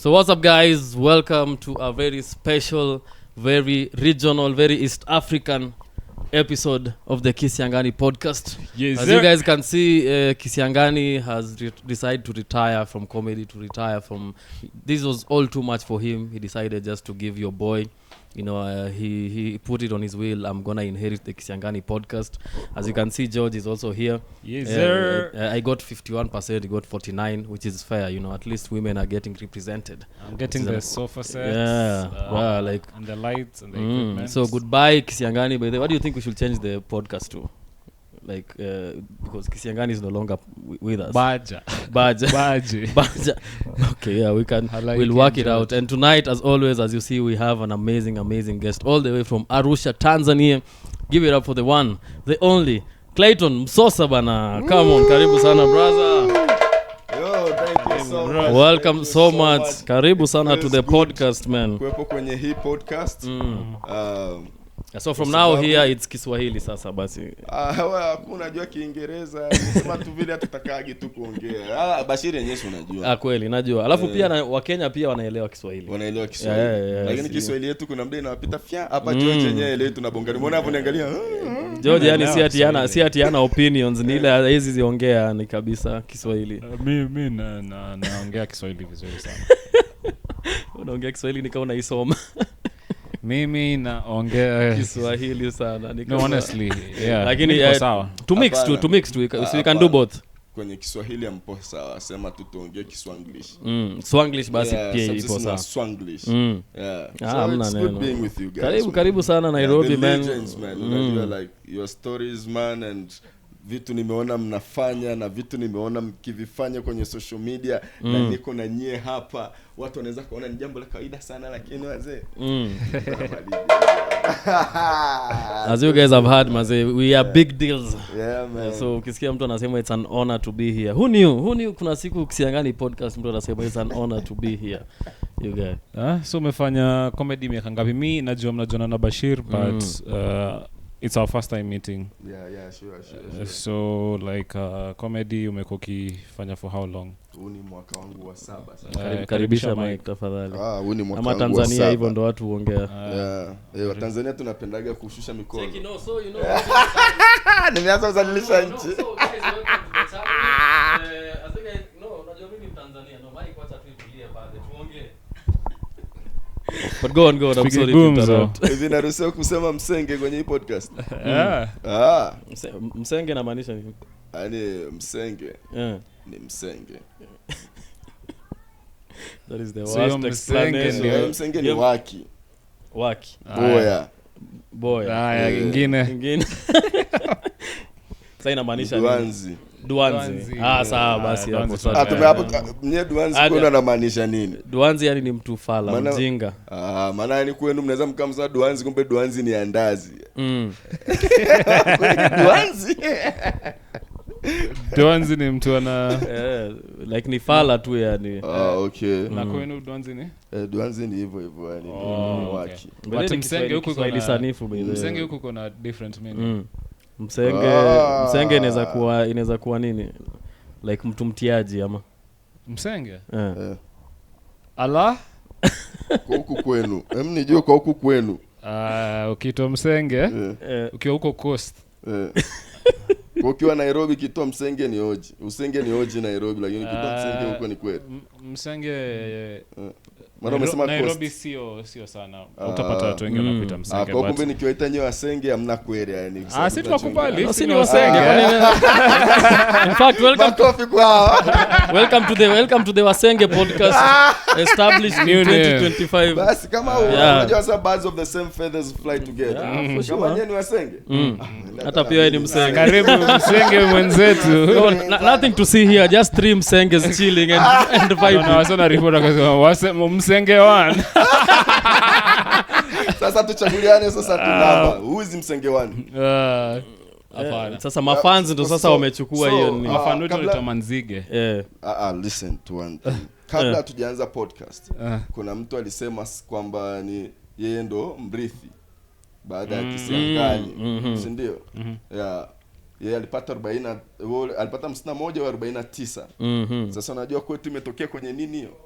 So what's up guys, welcome to a very special, very regional, very East African episode of the Kisiangani podcast. Yes, as sir. you guys can see, Kisiangani has decided to retire from comedy, this was all too much for him. He decided just to give your boy, he put it on his will. I'm gonna inherit the Kisiangani podcast. As you can see, George is also here. Yes, sir. I got 51%, he got 49%, which is fair. At least women are getting represented. I'm getting the sofa sets, and the lights and the equipment. So goodbye Kisiangani. By the way, what do you think we should change the podcast to? Because Kisiangani is no longer with us. Baja. Okay, yeah, we'll work it out. And tonight, as always, as you see, we have an amazing guest all the way from Arusha, Tanzania. Give it up for the one, the only, Clayton, Msosa bana. Come on, karibu sana brother. Yo, thank you so much. Welcome so much. Karibu sana to the podcast, man. Kuwepo kwenye hii podcast. So from now here it's Kiswahili sasa basi. Hakuna jua Kiingereza, sema tu vile tutakage tu kuongea. Bashiri yenyewe unajua. Kweli najua. Alafu pia Wakenya pia wanaelewa Kiswahili. Lakini Kiswahili yetu kuna muda inawapita fya hapa George yenyewe ile tunabonga. Umeona hapo niangalia. George yani si ati ana opinions ni ile hizi ziongea ni kabisa Kiswahili. Mimi naongea Kiswahili vizuri sana. Unaongea Kiswahili ni kama unaisoma. Mimi naongea Kiswahili sana. No, honestly, yeah. Lakini to mix so we can do both. Kwenye Kiswahili ampo sawa, sema tu tuongee Kiswanglish. Swanglish basi pia ipo sawa. Swanglish. Yeah. So it's good being with you guys. Karibu sana Nairobi, man. Legends, man. Unajua like your stories, man, and vitu nimeona mnafanya na vitu nimeona mkivifanya kwenye social media na niko na nyie hapa, watu wanaweza kuona ni jambo la kawaida sana, lakini wazee as you guys have heard, mazee, we are big deals. Yeah, man. So ukisikia mtu anasema it's an honor to be here, who knew kuna siku Kisiangani podcast mtu anasema it's an honor to be here, you guys. So umefanya comedy miaka ngapi? Mimi najua mnajuana na Bashir, but it's our first time meeting. Yeah, sure. So like comedy umekuwa ukifanya for how long? Huu ni mwaka wangu wa 7 sasa. Karibisha Mike tafadhali. Huu ni mwaka wangu wa 7. Ama Tanzania hivyo ndo watu huongea. Yeah, Tanzania tunapendaga kushusha mikono. So nimeanza kuzalisha nchi. Unajua mimi Tanzania, Mike wacha tuitulie pale tuongee. But go on, I'm sorry to interrupt. Hivi naruhusiwa kusema msenge kwenye hii podcast? Msenge inamaanisha nini? Yaani msenge. Ni msenge. That is the worst explanation. Msenge ni waki. Boya. Ingine. Sasa inamaanisha nini? Duanzi. Sawa basi hapo sasa. Tumehapo nye Duanzi kuna anamaanisha nini? Duanzi yani ni mtu fala, mjinga. Maana yani kwenu mnaweza mkamza Duanzi kumbe Duanzi ni andazi. Duanzi ni mtu ana like ni fala tu yani. Okay. Na kwenu Duanzi ni? Duanzi ni hivyo yani waki. But msenge huko kwa lisanifu by the way. Msenge huko kuna different meaning. Msenge inaweza kuwa nini? Like mtu mtiaji ama msenge? Allah kwa huku kwenu. Nijue kwa huku kwenu. Ukitoa msenge ukiwa huko coast. Kwa ukiwa Nairobi kitoa msenge ni oji. Usenge ni oji Nairobi, lakini kitoa msenge huko ni kweli. Msenge Maana umesema Nairobi sio sana. Utapata watu wengi wanakuita msenge. Kwa kumbe nikiwaita nyewe wasenge hamna kweli yani. Si tunakubali, si ni wasenge. In fact, welcome to the Wasenge podcast established in 2025. Basi kama unajua some birds of the same feathers fly together. Kama nyewe ni wasenge. Hata pia ni msenge. Karibu msenge mwenzetu. Nothing to see here, just 3 msenges chilling and vibing. Na wasona report akasema msenge one. Sasa tuchaguliane sasa tunaba. Who's msenge one? Sasa mafans ndo sasa wamechukua hiyo ni. Mafans wetu ni Tamanzige. Listen to one thing. Kabla tujaanza podcast, kuna mtu alisema kwamba ni yeye ndo mrithi baada ya Kisiangani, si ndio? Yeye alipata 40, alipata 51 au 49. Sasa unajua kwetu imetokea kwenye nini hiyo?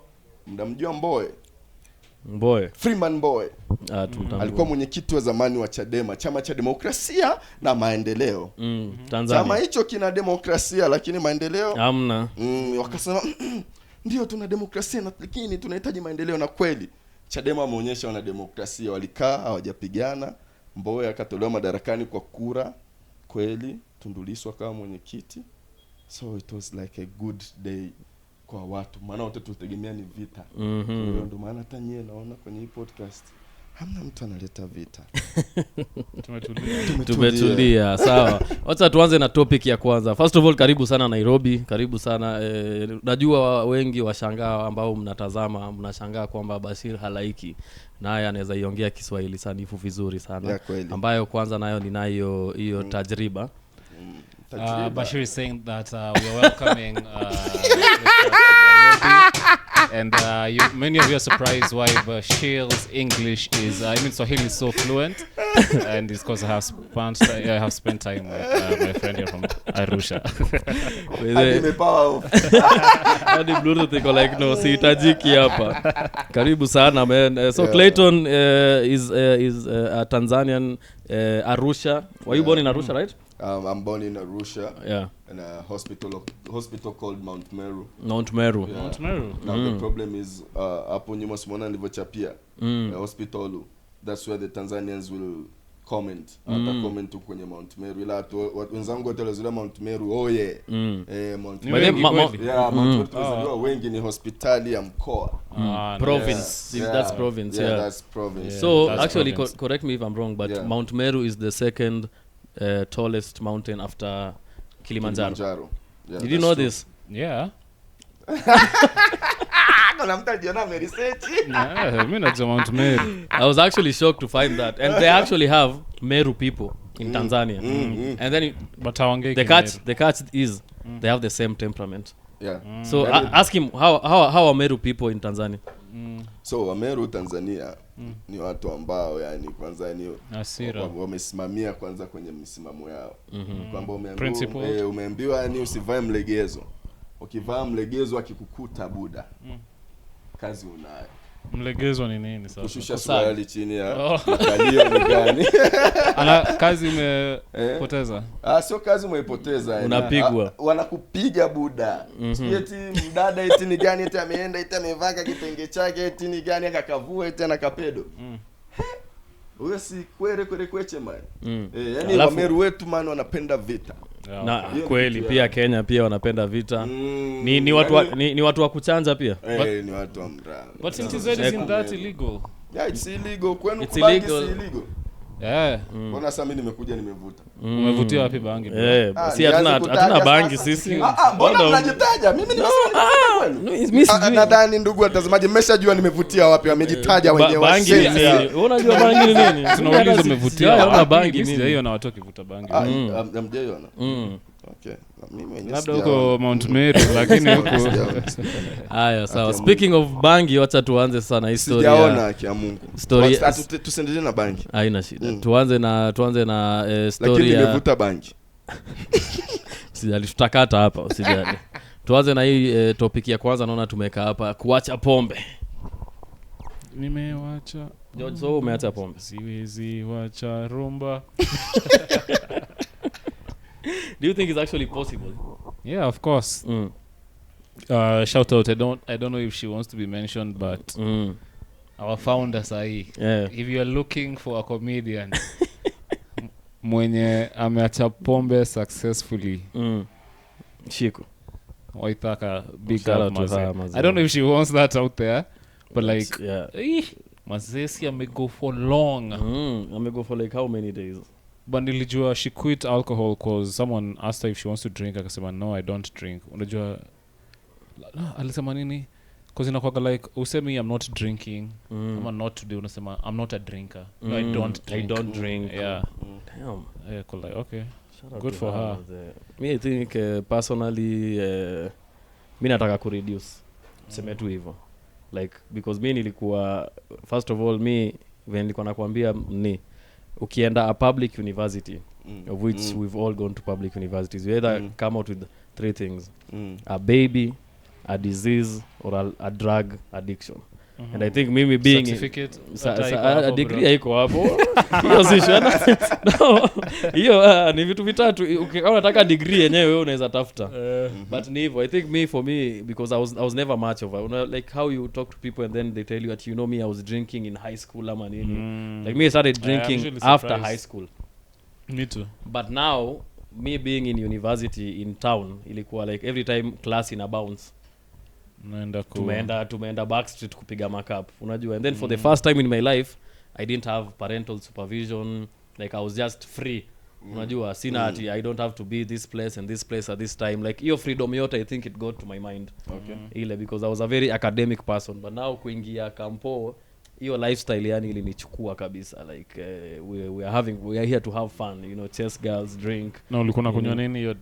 Mnamjua Mbowe? Freeman Mbowe. Alikuwa mwenyekiti wa zamani wa Chadema, chama cha demokrasia na maendeleo. Tanzania. Chama hicho kina demokrasia lakini maendeleo hamna. Wakasema ndio tuna demokrasia lakini tunahitaji maendeleo, na kweli Chadema wameonyesha wana demokrasia, walikaa hawajapigana. Mbowe akatolewa madarakani kwa kura kweli, Tundu Lissu akawa mwenyekiti. So it was like a good day kwa watu, maana wote tutegemea ni vita. Ndio maana hata nyie naona kwenye hii podcast hamna mtu analeta vita. Tumetulia. Sawa. Wacha tuanze na topic ya kwanza. First of all, karibu sana Nairobi, karibu sana. Najua wengi washangaa ambao mnatazama, mnashangaa kwamba Bashir halaiki naye anaweza iongea Kiswahili sanifu vizuri sana, ambayo kwanza nayo ninayo hiyo tajriba. Bashir is saying that we are welcoming and many of you are surprised why Bashir's English is Swahili is so fluent, and it's because I have spent time with my friend here from Arusha. Hadi Bluetooth iko like no sihitajiki hapa. Karibu sana man. So Clayton is a Tanzanian, Arusha. Were you born in Arusha, right? I'm born in Arusha. Yeah. In a hospital called Mount Meru. Mount Meru. Yeah. Mount Meru. Now the problem is hapo nyuma simona nilivyochapia. Hospital, that's where the Tanzanians will comment. Comment kwenye Mount Meru. Ila wenzangu wote walizaliwa Mount Meru. Mount Meru. Mount Meru wengi ni hospitali ya mkoa. Province. That's province. Yeah, that's province. So that's actually province. Correct me if I'm wrong, but Mount Meru is the second tallest mountain after Kilimanjaro. Yeah, did you know this? Yeah. Mount Meru. I was actually shocked to find that, and they actually have Meru people in Tanzania. And then But the catch is they have the same temperament. Yeah. So ask him how are Meru people in Tanzania? So Wameru Tanzania ni watu ambao yani kwanza ni wamesimamia kwanza kwenye misimamo yao. Kwamba umeambiwa yani usivae mlegezo. Ukivaa mlegezo akikukuta buda. Kazi unayo. Mlegezo ni nini sasa? Kushusha swali chini ya kalio ni gani? Ana kazi umepoteza. Sio kazi umeipoteza, unapigwa. Wanakupiga buda. Eti mdada eti ni gani eti ameenda eti amevaka kitenge chake eti ni gani akakavua eti ana kapedo. Wewe si kweche man. Yani Wameru wetu man wanapenda vita. Na kweli pia Kenya pia wanapenda vita. Ni watu wa kuchanja pia. Ni watu wa mraa. But since isn't that illegal? Yeah, it's illegal. Kwenu kubangi si illegal. Yeah. Mbona sasa mimi nimekuja nimevuta? Umevutia wapi bangi? Si hatuna bangi sisi. Mbona mnajitaja? Mimi nimesema nadhani ndugu watazamaji mmeshajua nimevutia wapi, wamejitaja wenyewe. Bangi ni nini? Unajua bangi ni nini? Tunauliza umevutia wapi bangi nini? Hiyo na watu wakivuta bangi. Amjaiona. Okay. Mimi labda huko Mount Meru lakini huko. Haya sawa. Speaking of bangi, wacha tuanze sana historia. Sijaona kia Mungu. Story tusendelee na bangi. Haina shida. Tuanze na story. Lakini nimevuta bangi. Usijali tutakata hapa, usijali. Tuanze na hii topic ya kwanza, naona tumeka hapa kuacha pombe. Nimewacha. George, so umeacha pombe? Siwezi wacha rumba. Do you think it's actually possible? Yeah, of course. Shout out. I don't know if she wants to be mentioned, but our founder Sai. Yeah. If you are looking for a comedian mwenye ameacha pombe successfully, Shiko. Waitaka big up Maze. I don't know if she wants that out there, but like Mazesi amego for long. Amego for like how many days? But nilijua she quit alcohol cause someone asked her if she wants to drink, akasema no, I don't drink. Unajua alisema nini? Cause inakuwa like usemi I'm not drinking, I'm not today, unasema I'm not a drinker. No, I don't drink. Yeah. Damn. Yeah, cool, like okay. Good for her. Me I think personally mimi nataka ku reduce. Sema tu hivyo. Like because mimi nilikuwa first of all when nilikuwa nakwambia ni ukienda a public university of which we've all gone to public universities, you either come out with three things: a baby, a disease or a drug addiction. And I think mimi being certificate a degree haiko hapo. Hiyo si shana. No. Hiyo ni vitu vitatu. Kama unataka degree yenyewe wewe unaweza tafuta. But ni hivyo. I think for me because I was never much of a, like how you talk to people and then they tell you that me I was drinking in high school ama nini. Like me I started drinking after high school. Me too. But now me being in university in town ilikuwa like every time class in a bounce tumeenda backstreet kupiga makap unajua and then for the first time in my life I didn't have parental supervision, like I was just free unajua sina ati I don't have to be this place and this place at this time, like hiyo freedom yote I think it got to my mind ile because I was a very academic person, but now kuingia kampo hiyo lifestyle yani ilinichukua kabisa, like we are here to have fun, you know, chase girls, drink. Na ulikuwa unakunywa nini hiyo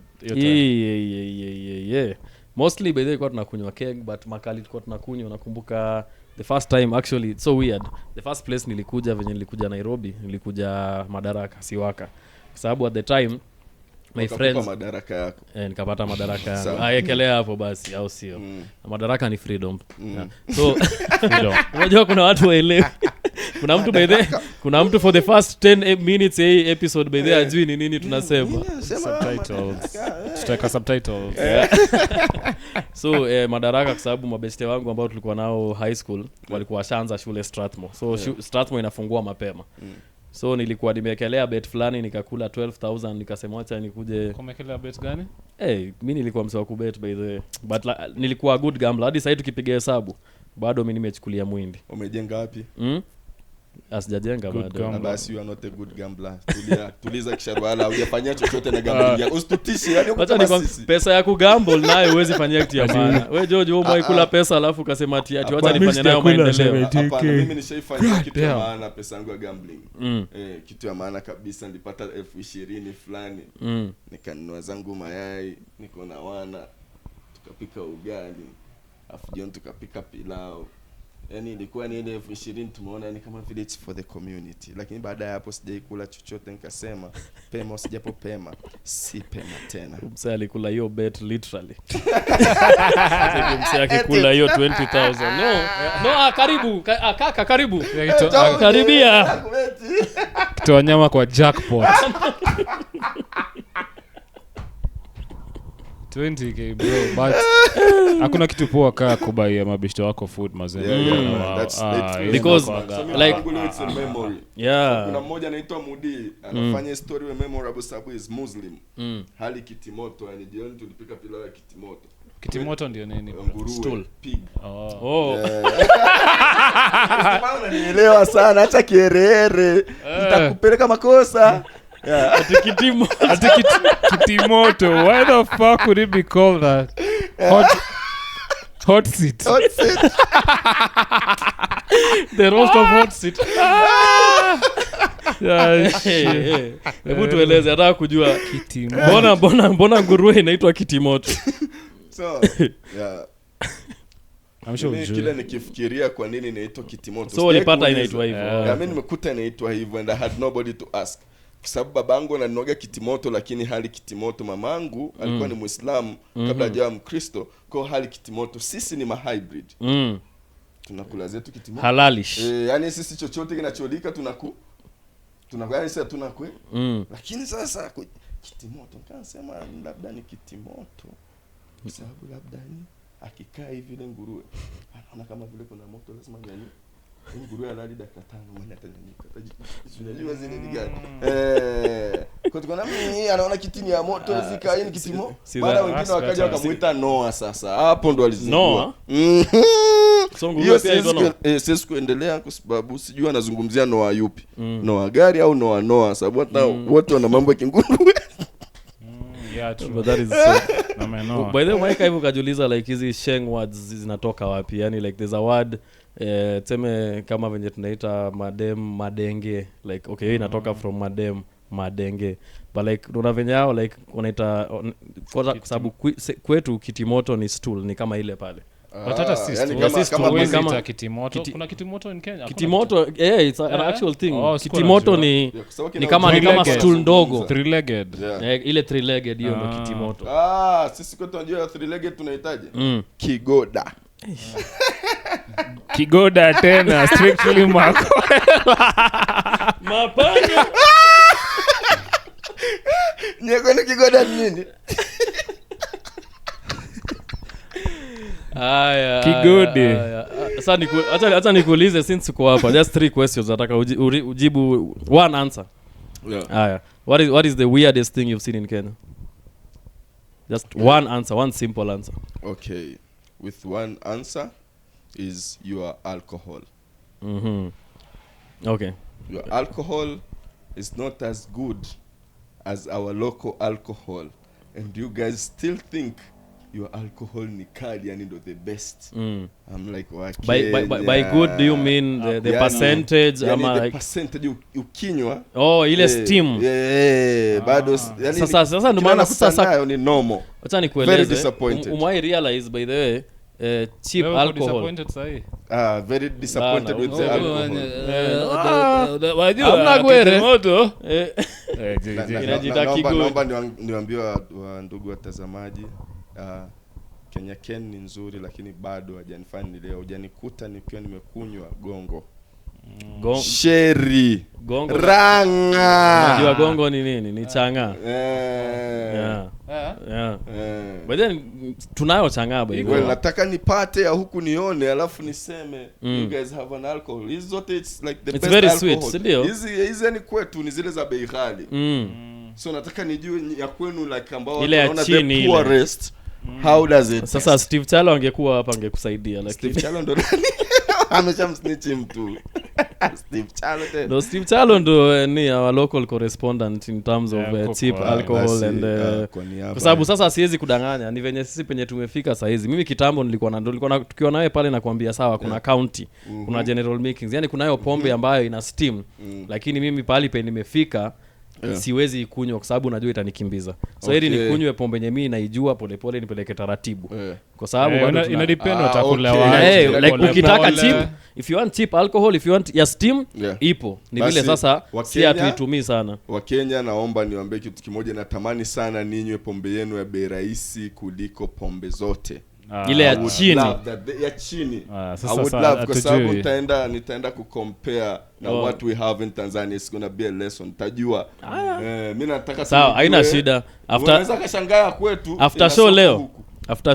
yeah mostly by the way kwa tunakunywa keg, but makali tulikuwa tunakunywa. Nakumbuka the first time actually it's so weird, the first place nilikuja Nairobi, nilikuja Madaraka Siwaka, kwa sababu at the time my friends Madaraka yako nikapata Madaraka yangu aekelea hapo basi au sio Madaraka ni freedom so unajua kuna watu waelewi kuna mtu for the first 10 minutes episode by the ajui ni nini tunasema subtitles tutaweka subtitles so Madaraka kwa sababu mabeste wangu ambao tulikuwa nao high school walikuwa washaanza shule Strathmore, so Strathmore inafungua mapema so nilikuwa nimekelea bet fulani nikakula 12,000 nikasema acha nikuje. Umekelea bet gani? Mimi nilikuwa msawa kubet by the way, but nilikuwa a good gambler hadi sasa tukipiga hesabu bado mimi nimechukulia mwindi. Umejenga wapi? Asijajenga bado. Basi you are not a good gambler. Tuliza kisharwala hujafanyia chochote na gambling yako. Usitutishe yani ukutama sisi. Pesa ya kugamble nayo huwezi fanyia kitu ya maana. Wewe George wewe umekula pesa alafu ukasema ati wacha nifanye nayo maendeleo. Hapana, mimi nishaifanyia kitu ya maana pesa yangu ya gambling. Kitu ya maana kabisa nilipata 20,000 fulani. Nikanunua zangu mayai, niko na wana. Tukapika ugali. Afu jioni tukapika pilau. Yani ilikuwa ni ile 20,000 tumeona ni kama vile it's for the community, lakini baada ya hapo sijaikula chochote nikasema pema usijapo pema si pema tena. Msee alikula hiyo bet literally. Msee akikula hiyo 20,000 no karibu kaka karibu karibia kitoa nyama kwa jackpot 20k bro, but hakuna kitu poa kama kubai mabishto wako food mazee. That's because like it's a memory. Kuna mmoja anaitwa Mudi anafanya story we memorable sababu is Muslim. Hali kitimoto, yani jioni tulipika pilau ya kitimoto. Kitimoto ndio nini? Stool pig. Unanielewa sana, acha kierere. Nitakupeleka makosa. Kitimoto. Why the fuck would it be called that? Hot seat. The roast of hot seat. Hebu tueleze hata kujua kitimoto. Mbona nguruwe inaitwa kitimoto? So, I'm sure kila nikifikiria kwa nini inaitwa kitimoto. So ulipata inaitwa hivyo. Mimi nimekuta inaitwa hivyo and I had nobody to ask. Kwa sababu babangu ananoga kitimoto lakini hali kitimoto, mamangu alikuwa ni Muislamu kabla hajawa Mkristo, kwa hali kitimoto. Sisi ni hybrid. Tunakula zetu kitimoto. Halalish. Yani sisi chochote kinacholika tunagani sasa tunakwe. Lakini sasa kitimoto nikasema labda ni kitimoto. Kwa sababu labda ni akikaa hivi ile nguruwe anaona kama vile kuna moto lazima nyani. Nguruwe alali dakika 5 maana atanyanyuka. Unajua zile ni gani? Kwa tukona mimi anaona kitini ya moto zika yini kitimo. Baada wengine wakaja wakamuita Noah sasa. Hapo ndo alizindua. So nguruwe pia hizo no. Sisi kuendelea kwa sababu sijui anazungumzia Noah yupi. Noah gari au Noah sababu hata wote wana mambo ya kinguruwe. Yeah, true. But that is so. By the way, hivyo kajuliza like hizi sheng words zinatoka wapi? Yani like there's a word teme kama venye tunaita madenge, like okay inatoka from madenge, but like una venye hao like wanaita kwa sababu kwetu kitimoto ni stool, ni kama ile pale. But hata sis yani kama kitimoto. Kuna kitimoto in Kenya. Kitimoto it's an actual thing. Kitimoto ni kama stool ndogo. Three-legged. Ile three-legged hiyo ndo kitimoto. Sisi kwetu tunajua three-legged tunahitaji. Kigoda. Kigoda tena strictly mako. Mapanya. Nyeko ni kigoda nini? Kigode. Sasa acha nikuulize since uko hapa. Just 3 questions nataka ujibu one answer. Yeah. What is the weirdest thing you've seen in Kenya? Just one answer, one simple answer. Okay. With one answer is your alcohol. Okay. Your alcohol is not as good as our local alcohol, and you guys still think your alcohol ni kali yani ndo the best. I'm like by good do you mean the percentage yani ama the like percentage ukinywa ile steam bado yani sasa ndo maana sasa ni normal. Acha nikueleze umwai realize by the way cheap alcohol disappointed sahi. Very disappointed with the alcohol. Amna gwere moto naomba niwaambie wa ndugu watazamaji, Kenya Ken ni nzuri lakini bado hajanifanya leo hujanikuta nikiwa nimekunywa gongo. Sherry. Gongo. Ranga. Unajua gongo ni nini? Ni changa. But then tunayo changa by the way. Well, nataka nipate ya huku nione alafu niseme you guys have an alcohol. Hizo zote it's like the best very alcohol. Sweet, ndio. Hizi ni kwetu ni zile za bei ghali. So nataka nijue ya kwenu like ambao wanaona the poorest. How does it? Sasa Steve Chalo angekuwa hapa angekusaidia lakini Steve Chalo ndo ameshamsnitch mtu. Steve Chalo ndo ni our local correspondent in terms of cheap alcohol and kwa sababu sasa siwezi kudanganya ni venye sisi penye tumefika saa hizi. Mimi kitambo nilikuwa tukiwa nawe pale na kuambia sawa kuna county, kuna general makings. Yani kuna hiyo pombe ambayo ina steam lakini mimi pale penye nimefika siwezi kunywa kwa sababu najua itanikimbiza. So hili nikunywe pombe yenye mimi naijua polepole nipeleke taratibu. Kwa sababu bado ina depend utakula like ukitaka cheap, if you want cheap alcohol, if you want ya steam ipo. Ni vile sasa si hatuitumii sana. Wa Kenya naomba niwaambie kitu kimoja, natamani sana ninywe pombe yenu ya bei rahisi kuliko pombe zote. Ile ya chini. Ya chini. I would love kwa sababu nitaenda kucompare na what we have in Tanzania. It's gonna be a lesson. Tajua. Mimi nataka sawa, haina shida. Unaweza kashangaa kwetu. After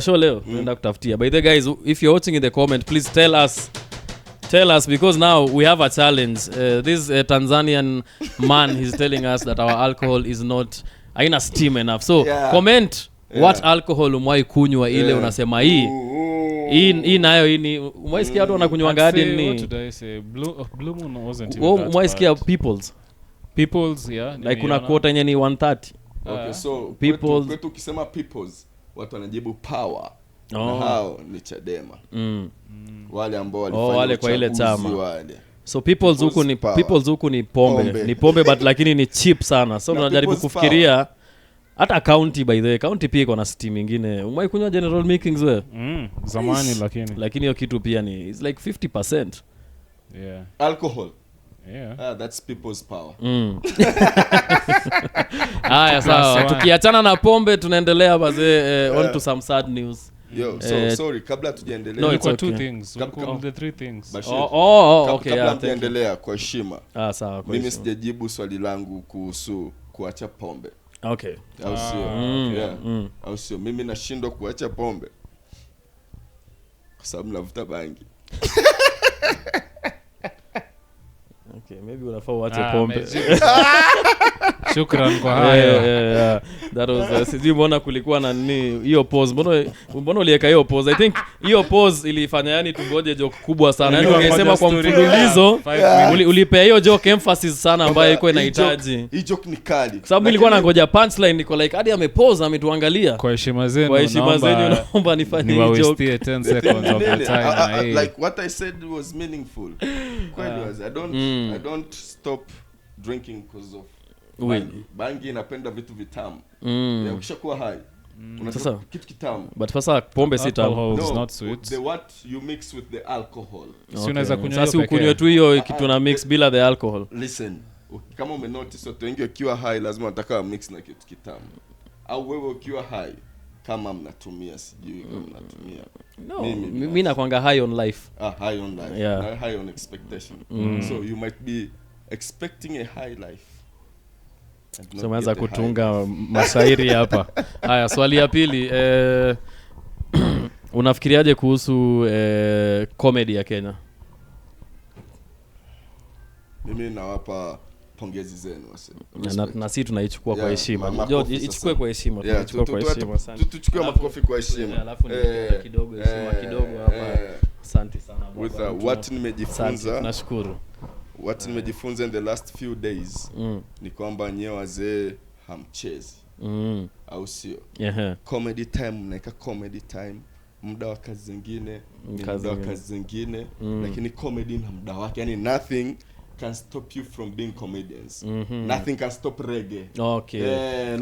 show leo tunaenda kutafutia. By the guys, if you're watching in the comment, please tell us because now we have a challenge. This Tanzanian man he's telling us that our alcohol is not haina steam enough. So comment what alcohol umwai kunywa ile unasema hii nayo hii ni umwaisikia watu wanakunywa ngadi ni what did I say blue moon wasn't even that umwaisikia people's like kuna quote yenye ni 130. Okay, so kwetu ukisema people's watu wanajibu power na hao ni Chadema wale ambao walifanya wale kwa ile chama wale. So people's huku ni pombe but lakini ni cheap sana. So tunajaribu kufikiria hata county by the way, county pia iko na steam nyingine. Umai kunywa general makings wewe? Zamani lakini hiyo kitu pia ni it's like 50%. Alcohol. That's people's power. Haya sawa. Tukiachana na pombe tunaendelea bazee on to some sad news. Sorry kabla tujaendelea. No, it's two things. The three things. Okay. Kabla tujaendelea kwa heshima. Sawa kwa mimi sijajibu swali langu kuhusu kuacha pombe. Okay. Au sio? Mimi nashindwa kuacha pombe kwa sababu navuta bangi. Okay, maybe unafaa uache pombe. Shukran kwa hayo. That was sijui mbona kulikuwa na nini hiyo pause. Mbona uliweka hiyo pause? I think hiyo pause ilifanya yani tungoje joke kubwa sana. Yani ungesema kwa mfululizo ulipea hiyo joke emphasis sana ambayo iko inahitaji. Hii joke ni kali. Kwa sababu nilikuwa nangoja punchline niko like hadi amepause ametuangalia. Kwa heshima zenu naomba nifanye hiyo joke 10 seconds of the time. Like what I said was meaningful. Kweli was I don't stop drinking because of bangi inapenda vitu vitamu. Ukishakuwa high Sasa kitu kitamu. But sasa pombe si tamu. Alcohol is not sweet. The what you mix with the alcohol. Si unaweza kunywa sasa ukunywe tu hiyo kitu na mix bila the alcohol. Listen, kama umenotice watu wengi wakiwa high lazima wataka mix na kitu kitamu. Au wewe ukiwa high kama mnatumia sijui kama mnatumia. No, mimi nakwanga high on life. High on life. Yeah. High on expectation. So you might be expecting a high life. So umeanza kutunga mashairi hapa. Haya, swali ya pili, unafikiriaje kuhusu comedy ya Kenya? Mimi nawapa pongezi zenu wase. Na sisi tunaichukua kwa heshima. Ichukue kwa heshima, tunachukua kwa heshima sana. Tuchukue makofi kwa heshima. Alafu ni kidogo heshima kidogo hapa. Asante sana bwana. With what nimejifunza. Nashukuru. What nimejifunza in the last few days ni kwamba nyewe wazee hamchezi. Au sio? Comedy time, mnaika comedy time. Muda wa kazi zingine, lakini comedy na muda wake. Yani nothing can stop you from being comedians. Nothing can stop reggae. Okay.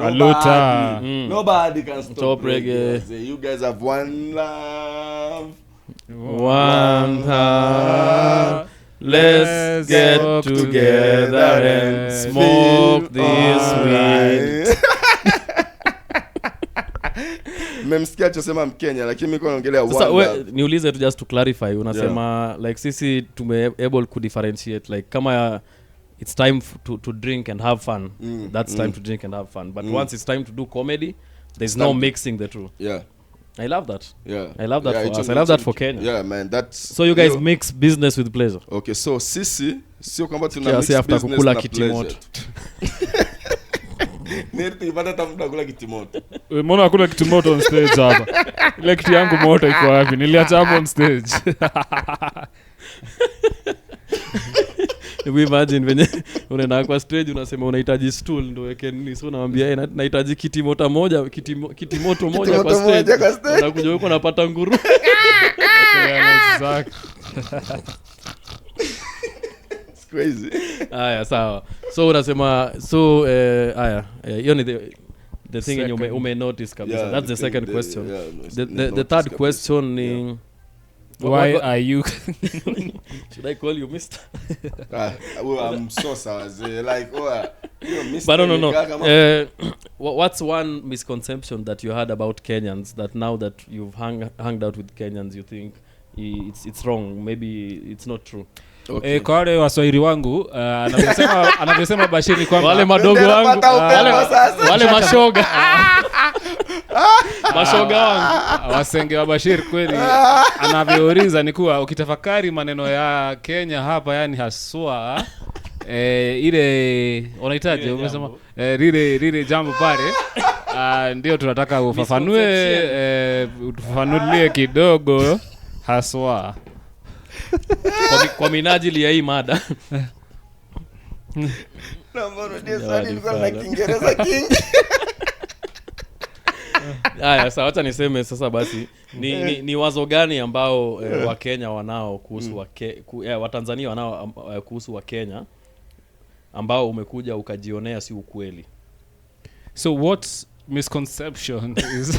Nobody can stop reggae. You guys have one love. One heart. Let's get together and smoke this weed. Mmemsikia alichosema Mkenya, lakini mimi niko naongelea one. Sasa niulize tu just to clarify, unasema like sisi tume able to differentiate like kama it's time to drink and have fun. That's time to drink and have fun. But once it's time to do comedy, there's no mixing the two. Yeah. I love that. Yeah. I love that for us. I love that for Kenya. Yeah, man, that's so you guys mix business with pleasure. Okay, so sisi sio kwamba tuna mix business kukula kitimoto. Nirti ipata tafuta kula kitimoto. Mbona hakuna kitimoto on stage hapa? Ile kiti yangu moto iko wapi? Niliacha hapo on stage. We imagine venye unaenda kwa stage unasema unahitaji stool ndio weke nini, so naambia nahitaji kiti moto moja kwa stage. Unakuja huko unapata nguru. It's crazy. Aya, sawa. So unasema so hiyo ni the thing you may notice kabisa. Yeah, that's the second question. Yeah, the third question ni why are you should I call you Mr? I'm Msosa, like Mr. But no. What's one misconception that you had about Kenyans that now that you've hung out with Kenyans you think it's wrong, maybe it's not true? Okay. Kwa wale Waswahili wangu anavyosema Bashiri kwamba wale madogo wangu wale mashoga mashoga wangu wasenge wa Bashiri kweli anavyouliza ni kuwa ukitafakari maneno ya Kenya hapa yani haswa ile unahitaji umesema lile jambo pale ndio tunataka ufafanulie kidogo haswa kwa minajili ya hii mada. Na mbona ndio sasa nilikuwa na Kiingereza kingi. Haya, sawa, acha niseme sasa basi ni wazo gani ambao wa Kenya wanao kuhusu wa Tanzania wanao kuhusu wa Kenya ambao umekuja ukajionea si ukweli? So what misconception is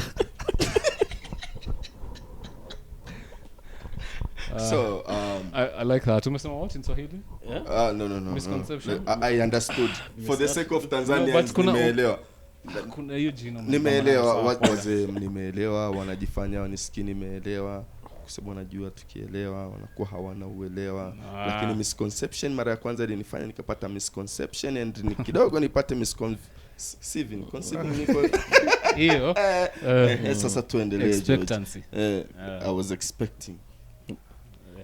so I like that. Umesema what in Swahili? Yeah? No. Misconception. I understood. For the sake of Tanzanians, nimeelewa. Kuna hiyo jina. Nimeelewa wanajifanya wanisikii, nimeelewa kwa sababu wanajua tukielewa wanakuwa hawana uelewa. Lakini misconception mara ya kwanza ilinifanya nikapata misconception and ni kidogo nipate misconceiving hiyo. Sasa tuendelee. Expectancy. I was expecting.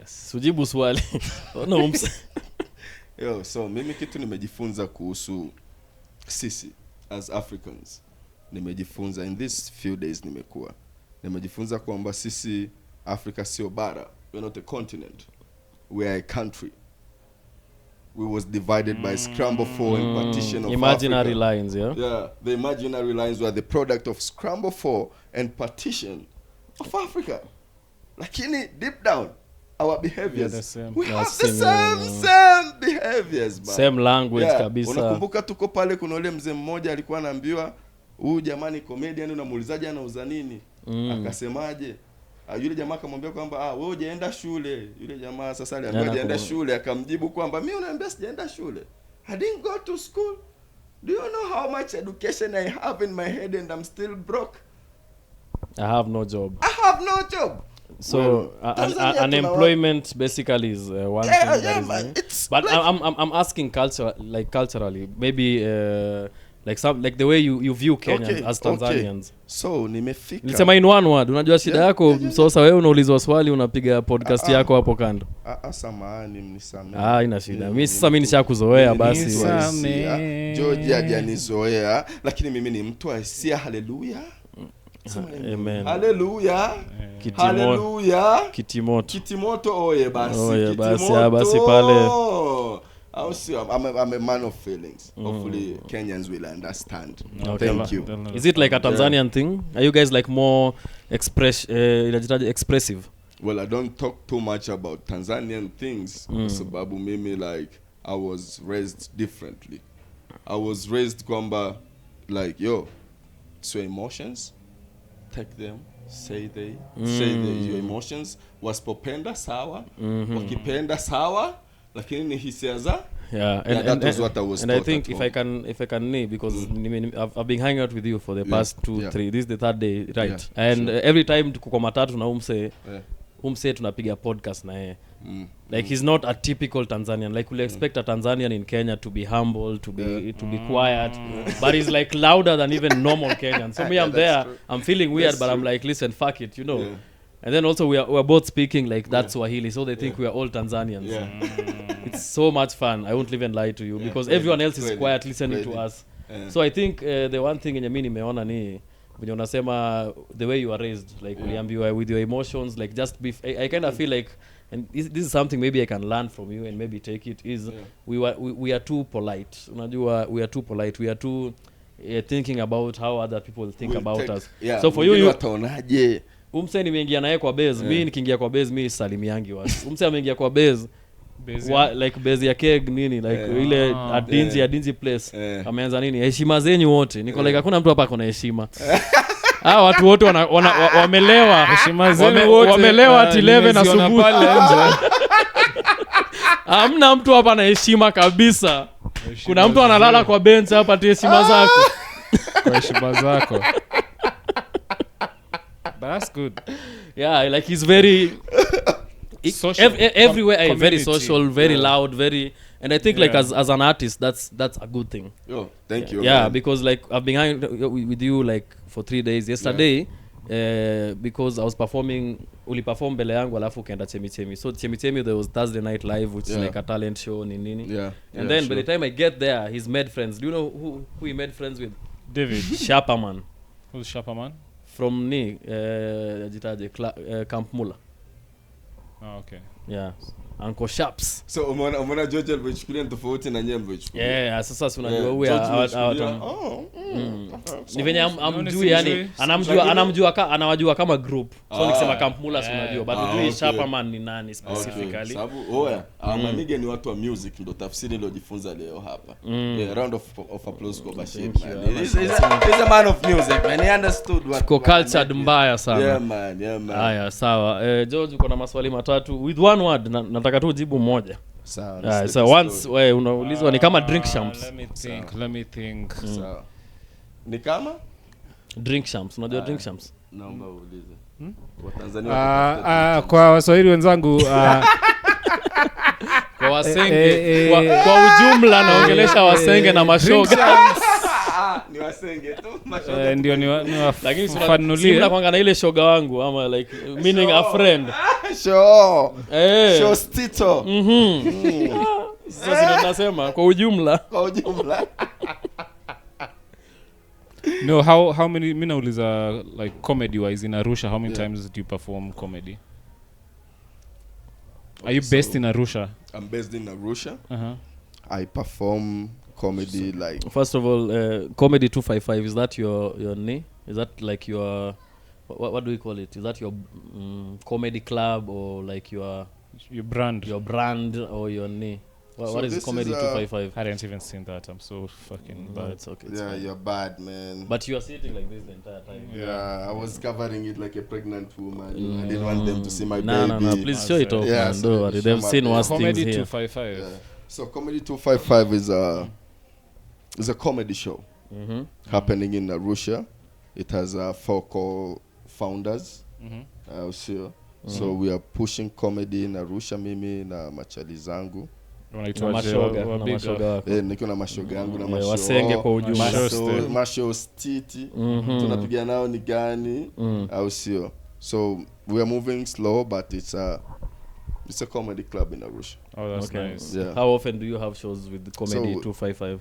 Sujibu swali. No. So mimi kitu nimejifunza kuhusu sisi as Africans. Nimejifunza in these few days nimejifunza kwamba sisi Africa sio bara. We're not a continent. We are a country. We was divided by scramble for and partition of imaginary Africa. Lines, yeah? Yeah, the imaginary lines were the product of scramble for and partition of Africa. Lakini deep down our behaviors, we have the same behaviors, man. Same language kabisa. Unakumbuka tuko pale kuna ule mzee mmoja alikuwa anaambiwa huyu jamani comedian unamuulizaje anauza nini? Akasemaje? Yule jamaa akamwambia kwamba wewe hujaenda shule. Yule jamaa sasa aliambiwa hajaenda shule, akamjibu kwamba mimi unaniambia sijaenda shule. I didn't go to school. Do you know how much education I have in my head and I'm still broke? I have no job. So unemployment basically is one thing that is man, but like, I'm asking culturally maybe like the way you view Kenyans as Tanzanians. So nimefika. Nilisema in one word, unajua shida yako Msosa, wewe unaulizwa swali unapiga podcast yako hapo kando. Samahani, mnisamehe. Ina shida. Mimi sasa nishakuzoea basi. George hajanizoea, lakini mimi ni mtu asia. Haleluya. Amen. Haleluya. Kitimoto oye basi. Basi pale. I'm a man of feelings. Hopefully Kenyans will understand. Thank you. Is it like a Tanzanian thing? Are you guys like more expressive? Well, I don't talk too much about Tanzanian things. Sababu mimi like I was raised differently. I was raised kwamba like so emotions, take them, say your emotions. Wasipopenda sawa, wakipenda sawa, lakini ni hisia za that was what I was taught. And I think if I can name, because I've been hanging out with you for the past 2-3, this is the third day, right? And every time tuko matatu na umse tunapiga podcast na yeye. Like he's not a typical Tanzanian. Like we'll expect a Tanzanian in Kenya to be humble, to be quiet, but he's like louder than even normal Kenyans. So me, I'm there, I'm feeling weird, but I'm like, listen, fuck it, you know. Yeah. And then also we're both speaking like that Swahili, so they think we are all Tanzanians. It's so much fun. I won't even lie to you because everyone else is quiet listening to us. So I think the one thing yenye mimi nimeona ni when unasema the way you are raised, like uliambiwa with your emotions, like just be I kind of feel like, and this is something maybe I can learn from you and maybe take it, is we are too polite. Unajua, we are too polite. We are too thinking about how other people think about us. So for you wataonaje? Umse nimeingia naye kwa base, mimi nikiingia kwa base mimi salimiangi watu. Umse ameingia kwa base like base ya keg nini like ile adinzi place ameanza nini heshima zenyu wote niko like hakuna mtu hapa akona heshima. Watu wote wamelewa heshima zenu wote wamelewa at 11 asubuhi pale nje. Hamna mtu hapa na heshima kabisa. Kuna mtu analala kwa bench hapa ati heshima zako. Kwa heshima zako. That's good. Yeah, like he's very everywhere very social, very loud, very, and I think like as an artist that's a good thing. Thank you. Yeah, man. Because like I've been hanging with you like for 3 days. Yesterday because I was performing, uli perform mbele yangu alafu kaenda Chemichemi. So Chemichemi there was Thursday Night Live, which is like a talent show nini. And then by the time I get there, he's made friends. Do you know who he made friends with? David Shapaman. Who's Shapaman? From jitaje Camp Mula. Oh, okay. Yeah. Uncle Shaps. So umeona George alivyochukulia tofauti na nyembo ichukulia. Sasa si unajua huyu ni venye amjui, yani anawajua kama group. So nikisema Camp Mula si unajua, but hujui Shapaman ni nani specifically. Sababu manige ni watu wa music, ndo tafsiri ndio jifunza leo hapa. Round of applause kwa Bashir, man. He's a man of music, man. He understood what cultured mbaya sana. Yeah man. Haya, sawa. George, uko na maswali matatu with one word, nataka tu jibu moja. Sawa. So once wewe unaulizwa ni kama drink champs. Let me think. Sawa. Ni kama drink champs. Unajua drink champs? Naomba uulize. Watanzania kwa Waswahili wenzangu kwa Wasenge kwa ujumla naongelesha Wasenge na mashoga. Ni Wasenge tu mashoga. Ndio ni lakini sina kwanga na ile shoga wangu ama like meaning a friend. Show stito. Sasa tunasema kwa ujumla. No, how many mina uliza like comedy wise in Arusha, how many times do you perform comedy? Are you based in Arusha? I'm based in Arusha. I perform comedy like, first of all, Comedy 255, is that your name? Is that like your what do we call it? Is that your comedy club or like your brand? Your brand or your name? What, So what is this comedy is, 255? I hadn't even seen that. I'm so fucking No, bad. it's okay. It's Yeah, fine. you're bad, man. But you are sitting like this the entire time. Yeah, I was covering it like a pregnant woman. You know, I didn't want them to see my No, baby. no, no. Please show it off, Yeah, man. so Don't they worry. show They've my seen baby. worse things Comedy here. 255. Yeah. So Comedy 255 is a comedy show happening in Arusha. It has 4 co-founders. Sure. So we are pushing comedy in Arusha, mimi na machali zangu. Na mashoga wako. Niko na mashoga yangu na Yeah, wasenge kwa ujumla. masho stiti. Tunapiga nao ni gani au sio? So we are moving slow, but it's a comedy club in Arusha. Oh, that's Okay. nice. Yeah. How often do you have shows with the comedy So- 255?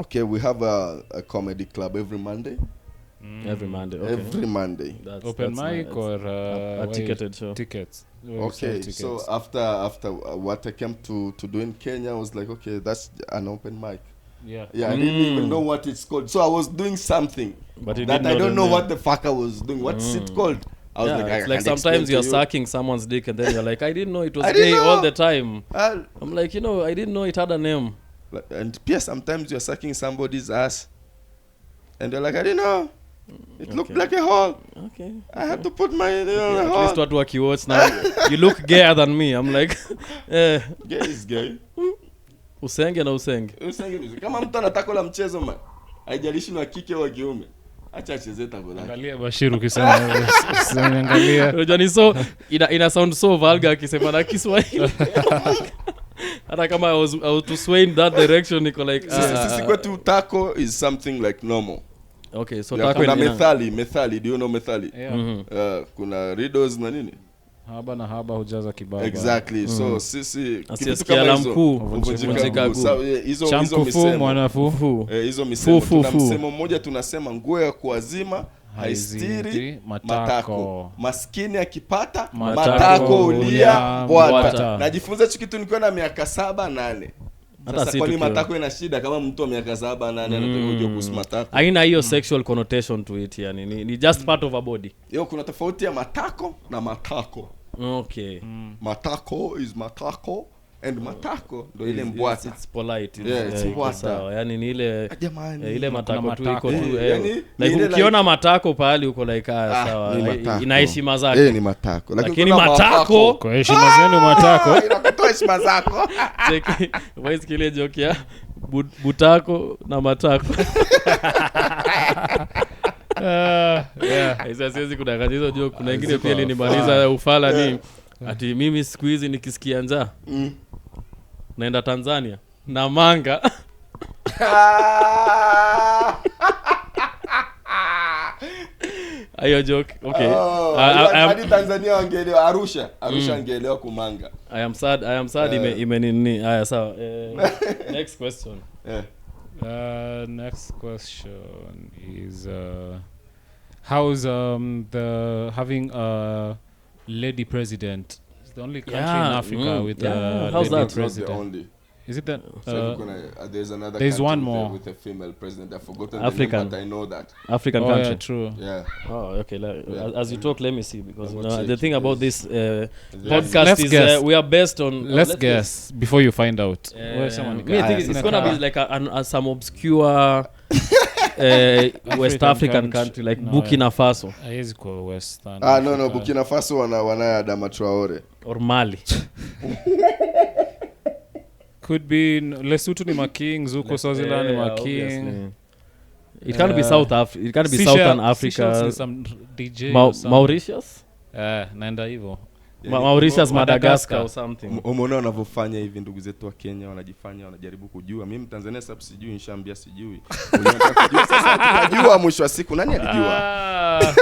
Okay, we have a comedy club every Monday. Every Monday. Okay. Every Monday. Open mic nice. or a ticketed show? Tickets. Where you sell Okay, tickets. so after what I came to do in Kenya, I was like, okay, that's an open mic. Yeah. Yeah, I didn't even know what it's called. So I was doing something But you that didn't I don't the know name. what the fuck I was doing. What's it called? I was Yeah, like, I it's like can't sometimes explain you're to you. sucking someone's dick and then you're like, I didn't know it was I didn't gay all know. the time. Uh, I'm like, I didn't know it had a name. and yes, sometimes you're sucking somebody's ass, and they're like, I didn't know. It looked Okay. like a hole. Okay. I had to put my At least hole. what wakiwatch now. You look gayer than me. I'm like, Gay is gay. usenge na usenge. Usenge kama mtu anataka kula mchezo man, haijalishi ni wa kike au wa kiume, acha acheze tako lake. Angalia Bashir ukisema angalia. Unajua ni so ina sound so vulgar akisema na Kiswahili. Hata kama I was to sway in that direction niko like Sisi kwetu taco is something like normal. okay, so Yeah, taco kuna ina- methali, do you know methali? Yeah. Kuna riddles na nini? Haba na haba hujaza kibaba. Exactly. So sisi kitu Asiyesikia la mkuu, huvunjika huvunjika guu. guu. So, hizo Chamkufu misemo. mwanafu. Fu. Hizo misemo. Fu, Tuna fu. msemo mmoja tunasema nguo ya kuazima haistiri Haizidi matako. Maskini akipata Matako matako ulia ulia bwata. bwata. Najifunza hicho kitu nikiwa na miaka 7-8. Hata Sasa si kwani tukiwa- matako ina shida kama mtu wa miaka 7-8 anataka kujua kuhusu matako? Haina hiyo sexual connotation to it yani. Ni just part of a body. Yo, kuna tofauti ya matako na matako. Okay. Matako is matako and matako ndo ile mbwata. It's polite. Yeah, it's iko mbwata. sawa. Yani ni ile Jamani. ile matako tu matako. iko tu. Yani, ni Like ile ukiona matako pahali uko like sawa. ni matako. Ina heshima zake. Ni matako. Lakini kuna matako Kwa heshima zenu matako. inakutoa heshima zako. cheki voice kile joke ya butako na matako. Yeah. Hizo siwezi kudanganya hizo joke. Kuna ingine pia ilinimaliza ufala ni ati mimi siku hizi nikisikia njaa naenda Tanzania na manga. Ayo joke. Okay. Hadi Tanzania wangeelewa, Arusha wangeelewa kumanga. I am sad ime nini. Haya sawa. Next question. Next question is how's the having a lady president? It's the only country in Africa with a how's lady that? Not the president. only. Is it that? There's another there's country one with more. with a female president. I've forgotten African. the name, but I know that. African Oh country. yeah, true. Yeah. Oh, okay. As you talk, let me see because Double check the thing it, about please. this podcast Let's is guess. we are based on. Let's guess before you find out. Me, I think it's Sina gonna kaa. be like some obscure West African country like No, Burkina Faso Haiwezi kuwa Western No, Africa. Burkina Faso wana Adama Traore. or Mali. Could be Lesotho ni making, Zuko Swaziland ni making. obviously. It can't be South Africa. It can't be Seychelles- Southern Seychelles Africa. ni some DJ or something. Mauritius? Naenda hivyo. Mauritius, Madagascar or Madagascar. something. Umeona wanavyofanya hivi ndugu zetu wa Kenya, wanajaribu kujua. Mimi Tanzania sababu sijui, nishambia sijui. Unataka kujua sasa, tunajua mwisho wa siku nani alijua?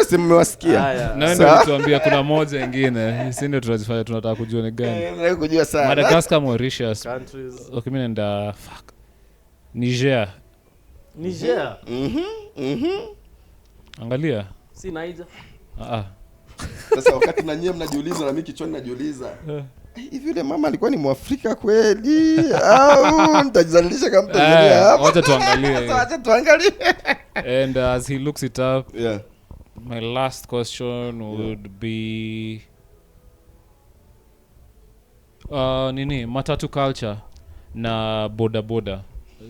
Si mmewasikia? Na ndio tuambia kuna moja nyingine. Sisi ndio tunajifanya tunataka kujua ni gani. Nataka kujua sana. Madagascar, Mauritius. Countries. Okay, mimi naenda Niger. Niger. Angalia. Si Niger. Sasa wakati na nyie mnajiuliza na mimi kichwani najiuliza. Hivi yule mama alikuwa ni Mwafrika kweli au nitajizalisha kama Tanzania hapa? Wacha tuangalie. Wacha tuangalie. And as he looks it up, Yeah. my last question would be nini matatu culture. na boda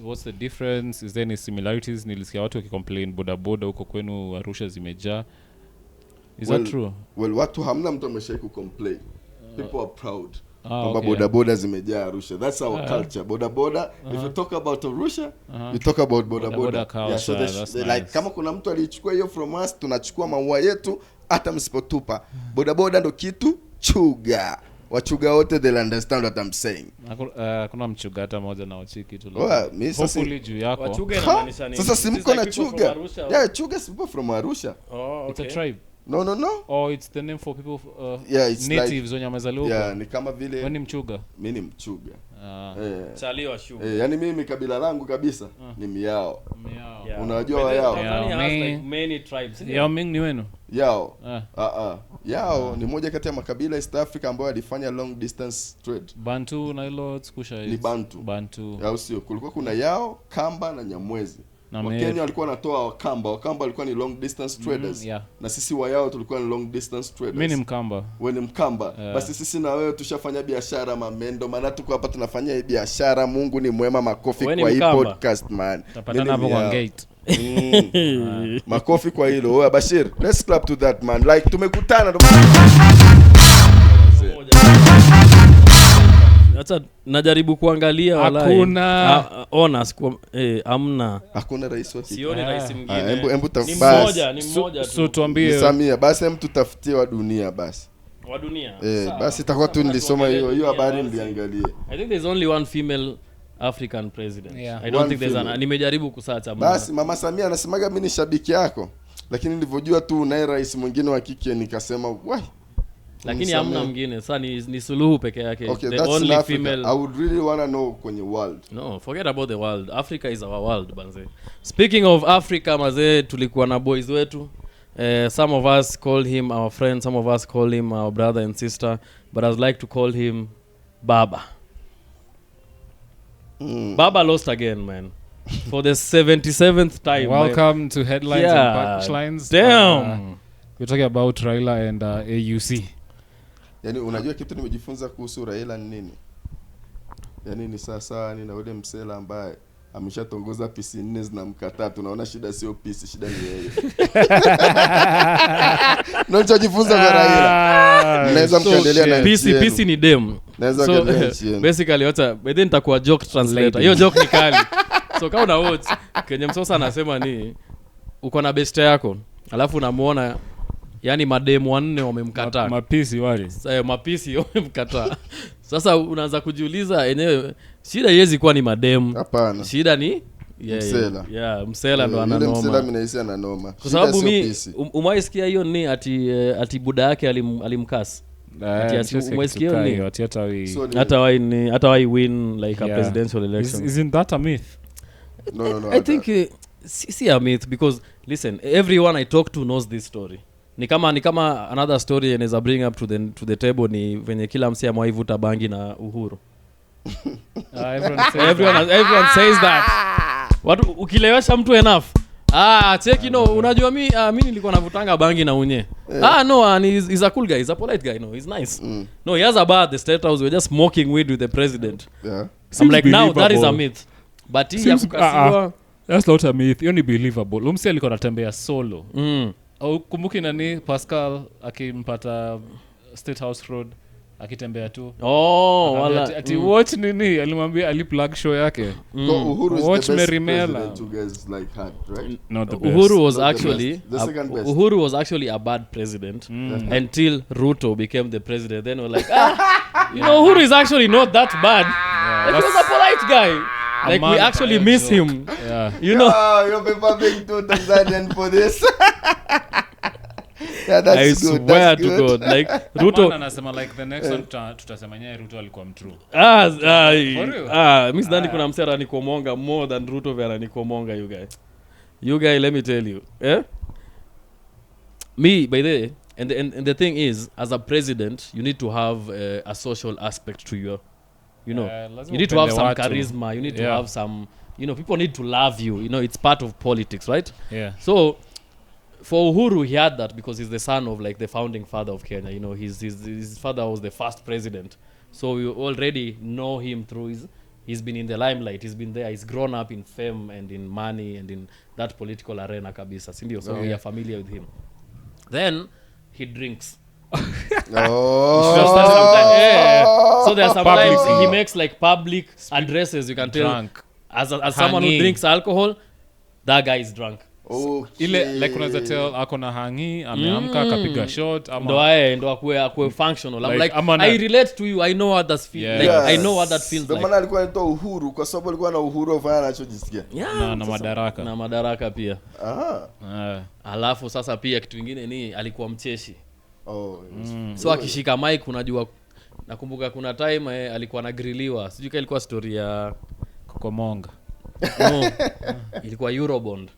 what's the difference? Is there any similarities? Nilisikia watu wakicomplain boda huko kwenu Arusha zimejaa. Is that true? Well, watu hamna mtu ameshai kucomplain. People are proud. Kwamba okay. boda zimejaa Arusha. That's our culture. Boda if you talk about Arusha, you talk about boda. Yeah, so that's they nice. like kama kuna mtu alichukua hiyo from us, tunachukua maua yetu hata msipotupa. Boda ndo kitu chuga. Wachuga wote they'll understand what I'm saying. Kuna mchuga hata moja na wachiki tu. Hopefully juu yako. Wachuga inamaanisha nini? Sasa simko na chuga. Yeah, chuga is people from Arusha. Oh, okay. It's a tribe. No. Oh, it's the name for people it's natives wenye wamezaliwa huko. Yeah, ni kama vile wewe ni mchuga. Mimi ni mchuga. Chaliwa shuga. Yani mimi kabila langu kabisa ni Miao. Yeah. Unajua wa Yao? Tanzania has like many tribes. Yao Ming ni wenu? Yao. Yao ni moja kati ya makabila East Africa ambayo alifanya long distance trade. Bantu na Ilots kusha ni Bantu. Yao sio. Kulikuwa kuna Yao, Kamba na Nyamwezi. Wakenya walikuwa wanatoa Wakamba walikuwa ni long distance traders. Na sisi wa Yao tulikuwa ni long distance traders. Mimi ni Mkamba. Wewe ni Mkamba. Basi sisi na wewe tushafanya biashara mamendo, maana tuko hapa tunafanya hii biashara. Mungu ni mwema, makofi kwa hii podcast man. Tapatana hapo kwa gate. Makofi kwa hilo. Wewe Bashir, let's clap to that man. Like tumekutana Acha najaribu kuangalia wala hakuna honest amna hakuna rais wa sioni rais mwingine ni mmoja so tuambie Samia basi mtutafutie wa dunia basi wa dunia basi itakuwa tu nilisoma hiyo habari niliangalia. I think there's only one female African president. I don't think there's nimejaribu kusearch basi Mama Samia anasemaga mimi ni shabiki yako, lakini nilivyojua tu unaye rais mwingine wa kike nikasema why, lakini hamna mwingine. Sasa ni Suluhu peke yake. Okay, the only female. I would really want to know kwenye world. No, forget about the world. Africa is our world banze. Speaking of Africa mazee, tulikuwa na boys wetu. Some of us call him our friend, some of us call him our brother and sister, but I'd like to call him Baba. Baba lost again, man. For the 77th time. Welcome to Headlines and Punchlines. Damn. We're talking about Raila and AUC. Yani unajua kitu nimejifunza kuhusu Raila ni nini? Yani ni sasa ni na ule msela ambaye ameshatongoza pisi 4 zinamkataa. Tunaona shida sio pisi, shida ni yeye. Nilichojifunza kwa Raila. Naweza mkaendelea na pisi ni dem. Naweza kaendelea nchi. Basically hata then nitakuwa joke translator. Hiyo joke ni kali. So kama una watch Kenya Msosa anasema ni uko na best yako. Alafu unamuona yani mademu 4 wamemkataa. Mapisi wale. Mapisi wamemkataa. Sasa unaanza kujiuliza enyewe shida haiwezi kuwa ni mademu. Hapana. Shida ni msela. Msela ndo ana noma. Msela mimi naisi ana noma. Kwa sababu mimi umaisikia hiyo ni ati buda yake alimkasi. Umaisikia ni hata why win like a presidential election. Isn't that a myth? No. I think see a myth because listen, everyone I talk to knows this story. Ni kama another story inaweza bring up to the table ni venye kila msi amewaivuta bangi na Uhuru. Everyone says that. Watu ukilewesha mtu enough. Check unajua mimi nilikuwa navutanga bangi na unye. He's a cool guy, he's a polite guy, he's nice. No, he has a bar at the State House, we're just smoking weed with the president. Yeah. I'm like now that is a myth. But hii ya kukasiwa that's not a myth, you believable. Umsi alikuwa anatembea solo. Au kumbuki nani Pascal akimpata State House Road akitembea tu. Wala ati watch nini alimwambia aliplug show yake. So Uhuru is watch the best Mary president you guys like had, right? Not the best. Uhuru was Not actually the second best. Uhuru was actually a bad president until Ruto became the president. Then we're like, Uhuru is actually not that bad. He was a polite guy. Like we actually miss him. Yeah. You're being too Tanzanian for this. Yeah, that's I good. swear That's to good. God, like Ruto anasema like the next one tutasema nyaye Ruto alikuwa mtrue. Mimi sidhani kuna msera ni kumonga more than Ruto vera ni kumonga you guy let me tell you. Me by the way, and the thing is as a president you need to have a social aspect to your you need to have some charisma, you need to have some people need to love you, it's part of politics, right? So for Uhuru he had that because he's the son of like the founding father of Kenya. His father was the first president, so we already know him through he's been in the limelight, he's been there, he's grown up in fame and in money and in that political arena kabisa, sindio? So we are familiar with him. Then he drinks. So there are sometimes he makes like public addresses, you can tell Drunk. as someone who drinks alcohol, that guy is drunk. Okay. Ile like unaweza tell ako na hangi ameamka akapiga shot ndo akue functional. I'm Like, like I relate to you, I know what that feels like. Yes. I know what that feels like. Maana alikuwa anaitwa uhuru kwa sababu alikuwa na uhuru wa kufanya anachojisikia. Yeah, na madaraka. Na madaraka pia. Alafu sasa pia kitu kingine ni alikuwa mcheshi. So akishika mic unajua, nakumbuka kuna time alikuwa anagriliwa, sijui kama ilikuwa story ya Kokomonga. No, ilikuwa Eurobond.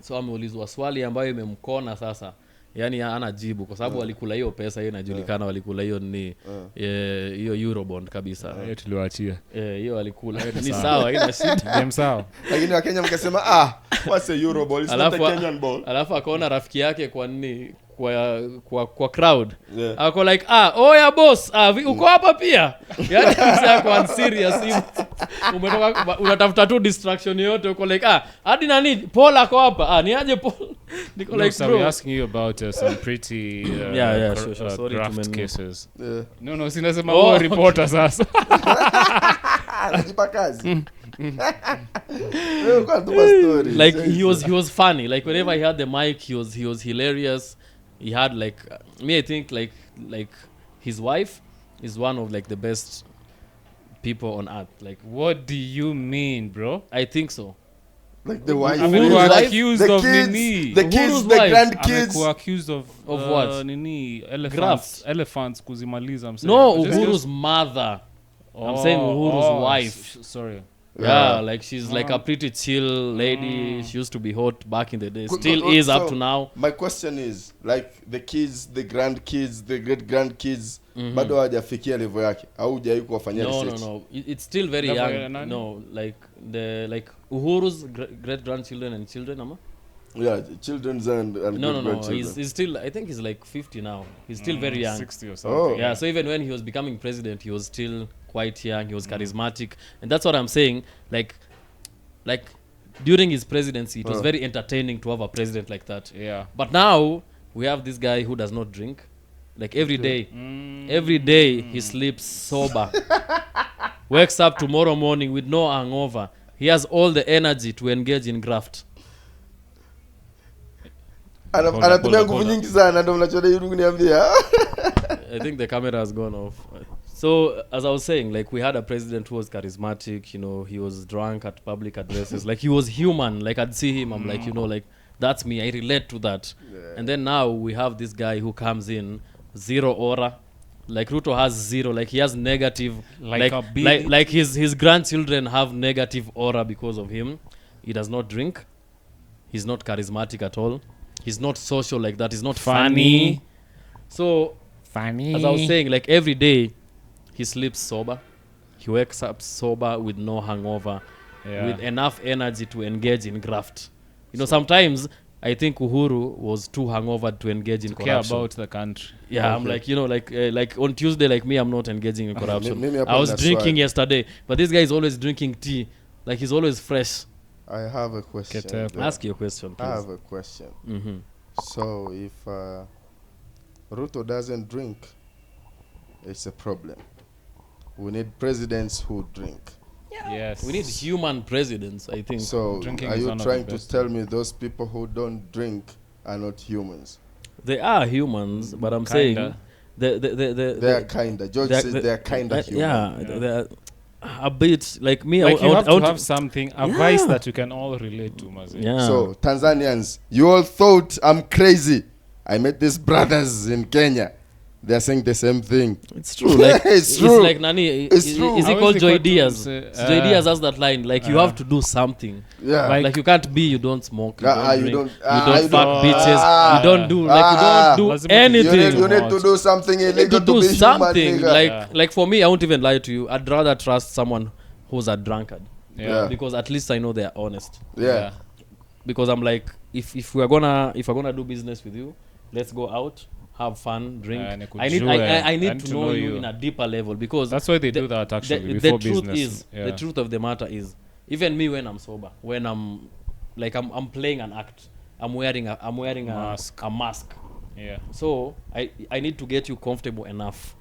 So ameulizwa swali ambayo imemkona sasa, yani ana jibu kwa sababu walikula hiyo pesa, hiyo inajulikana, walikula hiyo ni hiyo Eurobond kabisa. Hiyo tuliwaachia. Hiyo walikula. Ni sawa, ina shida. Ni sawa. Lakini Wakenya mkasema what's a Euroball? It's not a Kenyan ball. Alafu akaona rafiki yake kwa nini kwa crowd. Ako like oya boss, uko hapa pia. Yani msaya kwa serious, umetoka unatafuta tu distraction yote, uko like hadi nani Paul ako hapa, ni aje Paul. Niko like so bro, we're asking you about some pretty sure. Sorry graft to cases. Yeah. Sinasema wewe reporter sasa. Anajipa kazi. Story. Like he was funny. Like whenever he had the mic, he was hilarious. He had like I think like his wife is one of like the best people on earth. Like, what do you mean, bro? I think so. Like the wife, who was accused the of kids, nini? the kids, the grandkids. Who accused of what? Nini? Elephants kuzimaliza msema. No, Uhuru's mother. I'm saying Uhuru's wife. Sorry. Yeah, like she's like a pretty chill lady. She used to be hot back in the day. Still is up to now. My question is, like the kids, the grandkids, the great grandkids, bado hawajafikia level yake au hujai kuwafanyia research? No. It's still very young. No, like Uhuru's great grandchildren and children, ama? Yeah, children's and no. He's still, I think he's like 50 now. He's still very young. 60 or something. Yeah, so even when he was becoming president, he was still quite young. He was charismatic, and that's what I'm saying. Like during his presidency, it was very entertaining to have a president like that. Yeah. But now we have this guy who does not drink. Like every day he sleeps sober. Wakes up tomorrow morning with no hangover. He has all the energy to engage in graft. Anatumia nguvu nyingi sana, ndio mnachoda yuru kuniambia. I think the camera has gone off. So as I was saying, like we had a president who was charismatic, you know, he was drunk at public addresses. Like he was human. Like I'd see him, I'm like, you know, like that's me. I relate to that. Yeah. And then now we have this guy who comes in, zero aura. Like Ruto has zero, like he has negative, like his grandchildren have negative aura because of him. He does not drink. He's not charismatic at all. He's not social like that. He's not funny. So as I was saying, like every day he sleeps sober. He wakes up sober with no hangover, with enough energy to engage in graft. You know, sometimes I think Uhuru was too hungover to engage in corruption. Care about the country. Yeah, I'm like, you know, like on Tuesday, like me, I'm not engaging in corruption. I was drinking yesterday, but this guy is always drinking tea. Like he's always fresh. I have a question. Ask your question, please. I have a question. So if Ruto doesn't drink, it's a problem. We need presidents who drink. Yes. We need human presidents, I think. So are you trying to tell me those people who don't drink are not humans? They are humans, but I'm saying they are kinda. George says they are kinda human. Yeah, they're a bit like me. Like you have to have something, a vice that you can all relate to, Mazi. Yeah. So Tanzanians, you all thought I'm crazy. I met these brothers in Kenya. They're saying the same thing. It's true. Like it's true. Like Nani. It's true. Is he called Joy Diaz? Joy Diaz has that line. Like you have to do something. Yeah. Like you can't be. You don't smoke. You don't drink. You don't fuck bitches. You don't do like you don't do anything. You need to do something illegal to be something. Human, like for me, I won't even lie to you. I'd rather trust someone who's a drunkard. Yeah. Because at least I know they're honest. Yeah. Because I'm like, if we're gonna do business with you, let's go out, have fun, drink. nikujue. I need to know you in a deeper level, because that's why they do that actually before the truth business. is, the truth of the matter is, even me when I'm sober, when I'm playing an act, I'm wearing a mask. Yeah. So I need to get you comfortable enough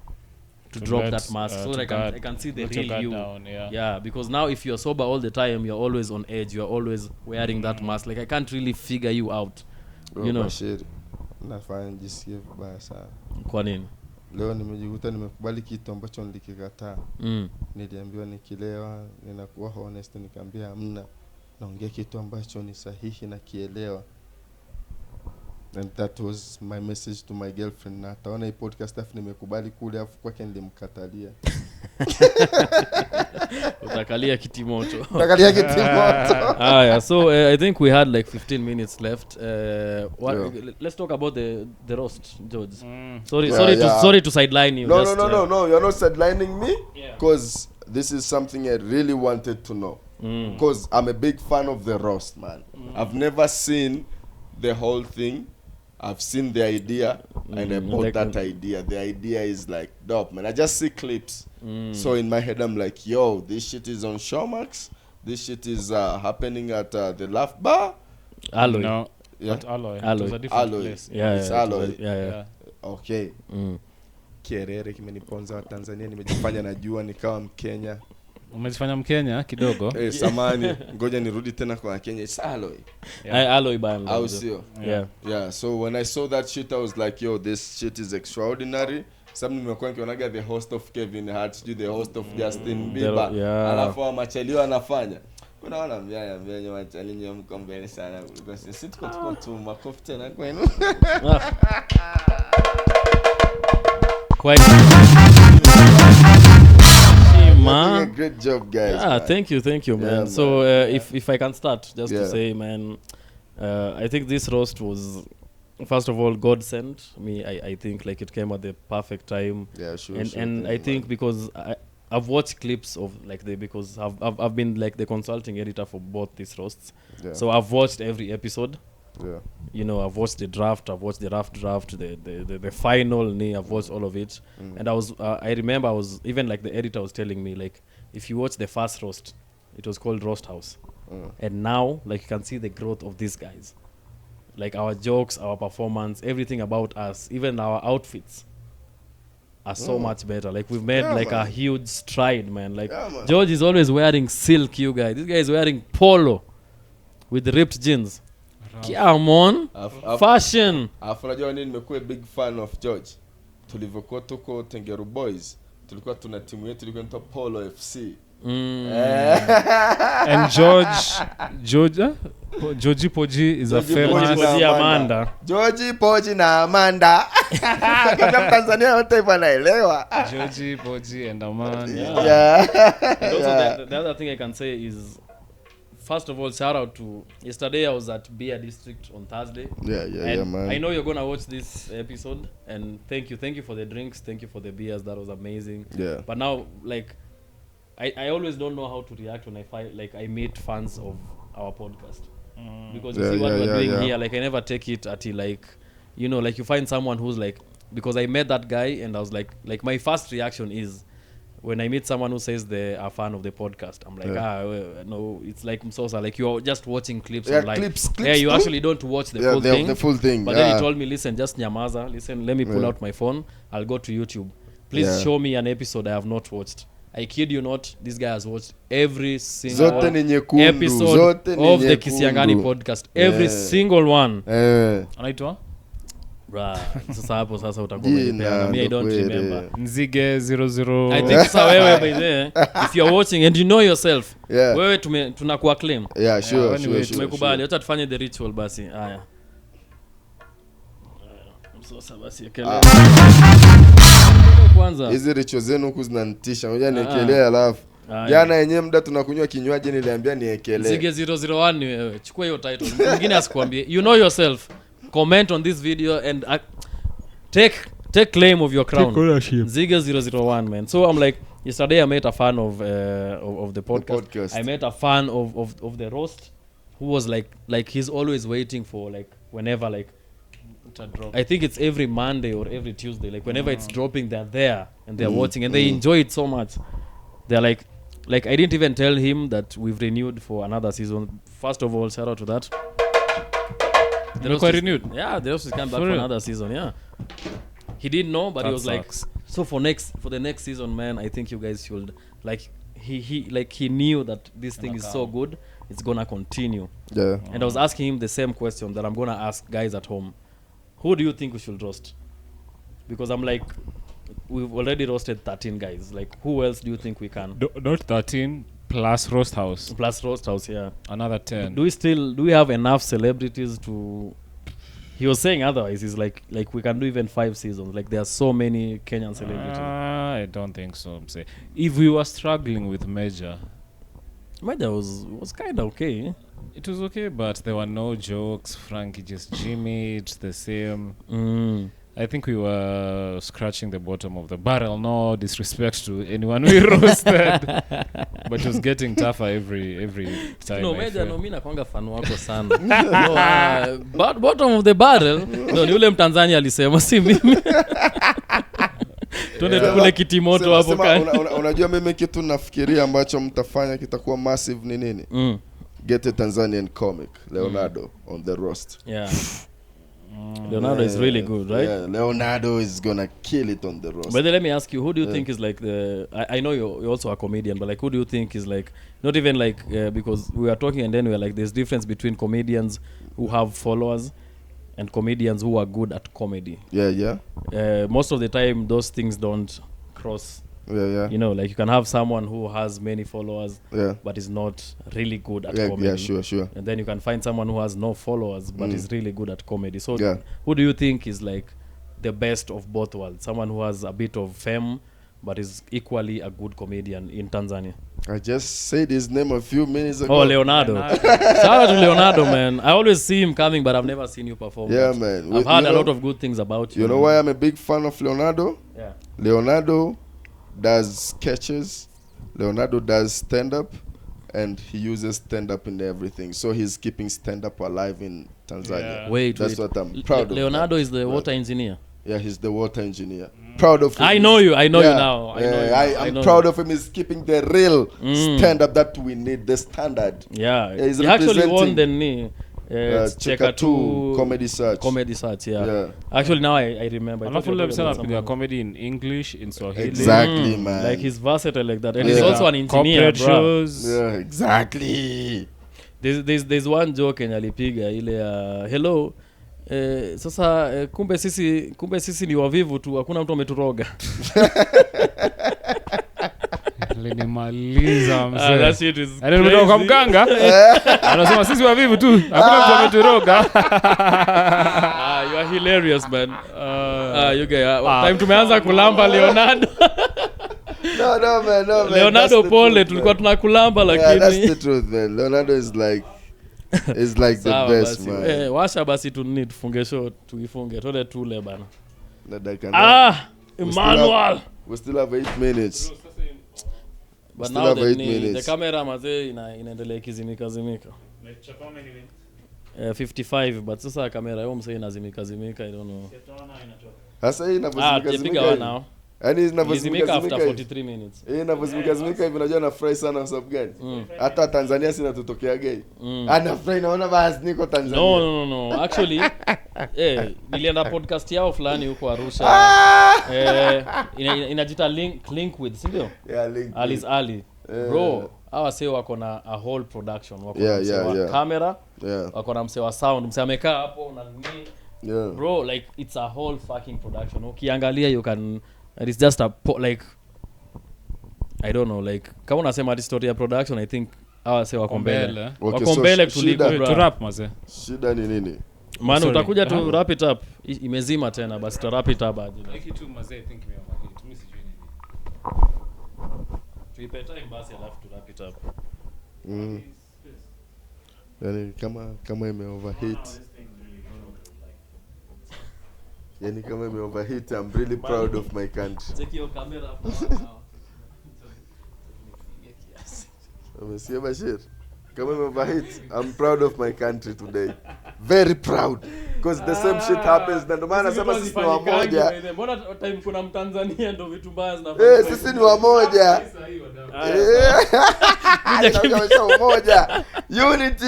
to drop that mask, so that I can see the real you. Down, yeah, because now if you're sober all the time, you're always on edge, you're always wearing that mask. Like I can't really figure you out. You know, nafanya nijisikie vibaya sana. Kwa nini? Leo nimejikuta nimekubali kitu ambacho nilikikataa. Niliambiwa nikilewa ninakuwa honest, nikamwambia hamna, naongea kitu ambacho ni sahihi na kielewa. And that was my message to my girlfriend. Na taona hii podcast afu nimekubali kule, afu kwake nilimkatalia. Utakalia kitimoto. Utakalia kitimoto. Yeah, so I think we had like 15 minutes left. Let's talk about the roast, George. Sorry to sideline you. No, you're not sidelining me, because this is something I really wanted to know. Because I'm a big fan of the roast, man. I've never seen the whole thing. I've seen the idea and I bought that idea. The idea is like dope, man. I just see clips. So in my head I'm like, yo, this shit is on Showmax. This shit is happening at the Laugh Bar. Alloy. No, Yeah. not Alloy. Alloy. It was a different Alloy. place. It's Alloy. Yeah. Okay. Kierere kimeniponza wa Tanzania, nimejifanya najua nikawa Mkenya. Umejifanya Mkenya kidogo. Samani, ngoja nirudi tena kwa Kenya. It's Alloy. Alloy band. Yeah, so when I saw that shit I was like, yo, this shit is extraordinary. Some nimekuwa nikionaga the host of Kevin Hart, the host of Justin Bieber. Alafu wa machalio anafanya. Unaona mjanya machalio mko mbele sana, because sisi tuko tu makofi tena kwenu. Quite a great job, guys. Man. Thank you, man. Yeah, so man. if I can start just to say, man, I think this roast was, first of all, God sent me. I think like it came at the perfect time. Yeah, sure. And I think because I've watched clips of like because I've been like the consulting editor for both these roasts. Yeah. So I've watched every episode. Yeah. You know, I've watched the draft, I've watched the rough draft, the final, I've watched all of it. And I remember I was, even like the editor was telling me, like, if you watch the first roast, it was called Roast House. And now, like, you can see the growth of these guys. Like, our jokes, our performance, everything about us, even our outfits are so much better. Like, we've made a huge stride, man. Like, George is always wearing silk, you guys. This guy is wearing polo with ripped jeans. Come on, fashion. Unajua nini, nimekuwa big fan of George. Tulivyokuwa tuko Tengeru Boys, tulikuwa tuna timu yetu ilikuwa inaitwa Polo FC. And Georgie Poji is a famous Amanda. Georgie Poji na Amanda. Kama Tanzania wote wanaelewa. Georgie Poji and Amanda. And also the other thing I can say is, first of all, shout out to, yesterday I was at Beer District on Thursday. Yeah, man. I know you're gonna watch this episode, and thank you for the drinks, thank you for the beers, that was amazing. Yeah. But now, like, I always don't know how to react when I meet fans of our podcast. Because you see what we're doing here, like I never take it at like, you know, like you find someone who's like, because I met that guy and I was like my first reaction is, when I meet someone who says they are a fan of the podcast, I'm like, no, it's like Msosa, like you're just watching clips. Yeah, like, clips you actually don't watch the full thing. The full thing. But then he told me, listen, just nyamaza, listen, let me pull out my phone, I'll go to YouTube. Please show me an episode I have not watched. I kid you not, this guy has watched every single episode of the Kisiangani podcast. Every single one. Anaitwa? Sasa hapo sasa utakuwa umepeana. Me, I don't remember. Nzige 00. I think sasa wewe by there, if you're watching and you know yourself, wewe tunakuwa claim. Yeah, sure. Tumekubali. Acha tufanye the ritual basi. Haya. Msosa basi ekelea. Kwanza. Hizi ritual zenu huku zinanitisha. Ngoja niekelee alafu. Jana yenyewe muda tunakunywa kinywaji niliambia niekelee. Zige 001 ni wewe. Chukua hiyo title. Mwingine asikwambie. You know yourself. Comment on this video and take claim of your crown. Zige 001, man. So I'm like, yesterday I met a fan of the podcast. I met a fan of the roast who was like he's always waiting for like whenever like I think it's every Monday or every Tuesday. Like whenever it's dropping, they're there and they're watching and they enjoy it so much. They're like I didn't even tell him that we've renewed for another season. First of all, shout out to that. They were quite renewed. Yeah, they also come back for another season. Yeah, he didn't know, but That he was sucks. like, so for the next season, man, I think you guys should like. He knew that this thing is so good, it's gonna continue. Yeah. And I was asking him the same question that I'm gonna ask guys at home. Who do you think we should roast? Because I'm like, we've already roasted 13 guys. Like, who else do you think we can? Not 13 plus Roast House. Plus Roast House, yeah. Another 10. Do we have enough celebrities to... He was saying otherwise. He's like we can do even 5 seasons. Like, there are so many Kenyan celebrities. I don't think so. I'm saying if we were struggling with Major, Major was kind of okay. it was okay, but there were no jokes. Frankie just jimmied the same. I think we were scratching the bottom of the barrel. No disrespect to anyone we roasted, but it was getting tougher every time. No, Major, no, mimi nakwanga fan wako sana. No, bottom of the barrel. No, ni ule Mtanzania alisema, si mimi. Tuende tukule kitimoto hapo kani. Unajua mimi kitu nafikiria ambacho mtafanya kitakuwa massive ni nini? Get a Tanzanian comic, Leonardo, on the roast. Yeah. Leonardo is really good, right? Yeah, Leonardo is gonna kill it on the roast. But then let me ask you, who do you think is like the... I know you're also a comedian, but like who do you think is like... Not even like... because we were talking and then we were like, there's difference between comedians who have followers and comedians who are good at comedy. Yeah. Most of the time, those things don't cross. Yeah. You know, like you can have someone who has many followers, Yeah. but is not really good at Yeah, comedy. yeah, sure. And then you can find someone who has no followers, but is really good at comedy. So who do you think is like the best of both worlds? Someone who has a bit of fame, but is equally a good comedian in Tanzania. I just said his name a few minutes ago. Oh, Leonardo. Shout out to Leonardo, man. I always see him coming, but I've never seen you perform. Yeah, but man. I've heard a lot of good things about you. You know why I'm a big fan of Leonardo? Yeah. Leonardo does sketches. Leonardo does stand-up. And he uses stand-up in everything. So he's keeping stand-up alive in Tanzania. Yeah. Wait. That's what I'm proud of. Leonardo is the water engineer. Yeah, he's the water engineer. Proud of him. I know you now. I'm proud of him. He's keeping the real stand-up that we need, the standard. Yeah, he's he actually representing, won the knee. Checker 2 comedy search. Comedy search, yeah. Actually, now I remember. Alafu ule msana anapiga comedy in English, in Swahili. Exactly, man. Like he's versatile like that, and he's also an engineer, corporate bro. shows. Yeah, exactly. There's one joke yenye alipiga ile hello. Sasa kumbe sisi ni wavivu tu, hakuna mtu ameturoga. Linimaliza mzee. That shit is Yaani umetoka kwa mganga. Anasema sisi wavivu tu, hakuna mtu ameturoga. You are hilarious, man. You guys, time tumeanza kulamba Leonardo. No, man. Leonardo pole tulikuwa tunakulamba lakini. Yeah, that's the truth, man. Leonardo is like the best, man. Washa basi tufunge show, tuifunge. Tole tule bana. Emmanuel. We still have 8 minutes. But now the camera mazee inaendelea kizimika. 55, but sasa kamera yao msee inazimika, I don't know. Sasa hii inavozimika now. Yaani inavozimika after 43 minutes. Inavozimika hivi unajua nafurahi sana kwa sababu gani? Hata Tanzania sina tutokea gay. Nafurahi naona basi niko Tanzania. No. Actually, nilienda podcast yao fulani huko Arusha. Inajita link with, si ndio? Yeah, link. Ali's Ali. Bro, hawa sio wako na a whole production, wako na msewa camera, wako na msewa sound, msewa amekaa hapo na nini. Yeah. Bro, like it's a whole fucking production. Ukiangalia you can, it's just a like I don't know, like kama unasema hadi story ya production, I think hawa sio wako mbele. Wako mbele kuliko to rap mazee. Shida ni nini? Man, utakuja tu wrap it up. Imezima tena basi to wrap it up aje. Kitu mazee I think mimi sijui nini. Tuipe time basi alafu to wrap it up. Yani kama ime overheat. Yani kama ime overheat, I'm really proud of my country. Check your camera hapo. Umesikia Bashir? Kama ime overheat, I'm proud of my country today. Very proud. because the same shit happens. Na ndio maana nasema sisi ni wamoja. Mbona time kuna Mtanzania ndio vitu mbaya zinafanya. Sisi ni wamoja. Umoja. Unity.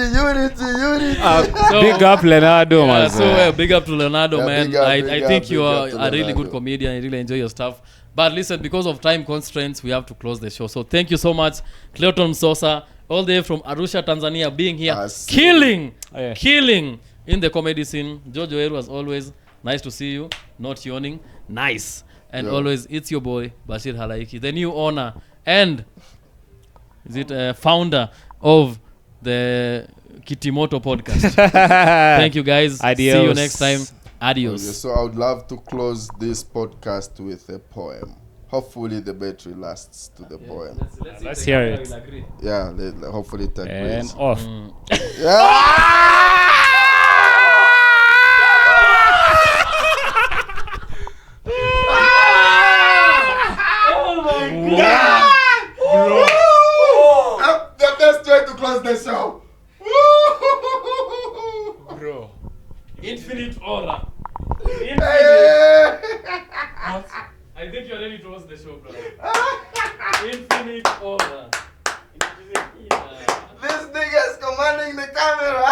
Big up Leonardo, man. So big up to Leonardo, Yeah, man. big up, I think you are to a really Leonardo. good comedian. I really enjoy your stuff. But listen, because of time constraints, we have to close the show. So thank you so much, Clayton Msosa, all the way from Arusha, Tanzania, being here, killing in the comedy scene. Jojo Eru, as always, nice to see you. Not yawning, nice. And always, it's your boy Bashir Halaiki, the new owner and founder of the Kitimoto podcast. Thank you guys. Adios. See you next time. Adios. Okay, so I would love to close this podcast with a poem. Hopefully the battery lasts to the poem. Let's hear it. Yeah, hopefully it agrees. And off. Oh my God! Bro. The best way to close the show. Bro. Infinite aura. I think you're ready to close the show, bro. Infinite aura. This nigga is commanding the camera.